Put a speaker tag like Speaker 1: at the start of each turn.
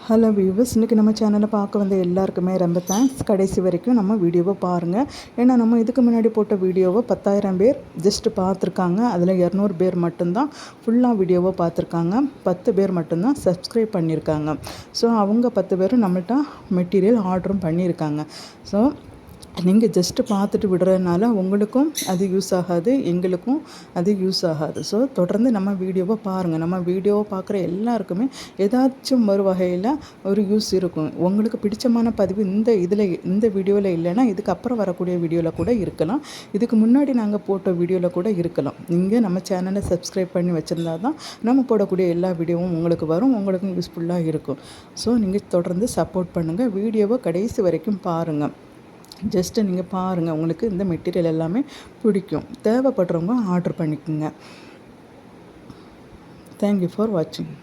Speaker 1: Hello viewers, இன்றைக்கி நம்ம சேனலை பார்க்க வந்த எல்லாருக்குமே ரொம்ப தேங்க்ஸ். கடைசி வரைக்கும் நம்ம வீடியோவை பாருங்கள். ஏன்னா நம்ம இதுக்கு முன்னாடி போட்ட வீடியோவை 10,000 பேர் ஜஸ்ட்டு பார்த்துருக்காங்க. அதில் 200 பேர் மட்டும்தான் ஃபுல்லாக வீடியோவை பார்த்துருக்காங்க. 10 பேர் மட்டும்தான் சப்ஸ்கிரைப் பண்ணியிருக்காங்க. ஸோ அவங்க 10 பேரும் நம்மள்ட்ட மெட்டீரியல் ஆர்டரும் பண்ணியிருக்காங்க. ஸோ நீங்கள் ஜஸ்ட்டு பார்த்துட்டு விடுறதுனால உங்களுக்கும் அது யூஸ் ஆகாது, எங்களுக்கும் அது யூஸ் ஆகாது. ஸோ தொடர்ந்து நம்ம வீடியோவை பாருங்கள். நம்ம வீடியோவை பார்க்குற எல்லாருக்குமே ஏதாச்சும் ஒரு வகையில் ஒரு யூஸ் இருக்கும். உங்களுக்கு பிடிச்சமான பதிவு இந்த வீடியோவில் இல்லைன்னா இதுக்கப்புறம் வரக்கூடிய வீடியோவில் கூட இருக்கலாம். இதுக்கு முன்னாடி நாங்கள் போட்ட வீடியோவில் கூட இருக்கலாம். நீங்கள் நம்ம சேனலை சப்ஸ்கிரைப் பண்ணி வச்சுருந்தா தான் நம்ம போடக்கூடிய எல்லா வீடியோவும் உங்களுக்கு வரும், உங்களுக்கும் யூஸ்ஃபுல்லாக இருக்கும். ஸோ நீங்கள் தொடர்ந்து சப்போர்ட் பண்ணுங்கள். வீடியோவை கடைசி வரைக்கும் பாருங்கள். ஜஸ்ட்டு நீங்கள் பாருங்கள், உங்களுக்கு இந்த மெட்டீரியல் எல்லாமே பிடிக்கும். தேவைப்படுறவங்க ஆர்டர் பண்ணிக்கோங்க. தேங்க்யூ ஃபார் வாட்சிங்.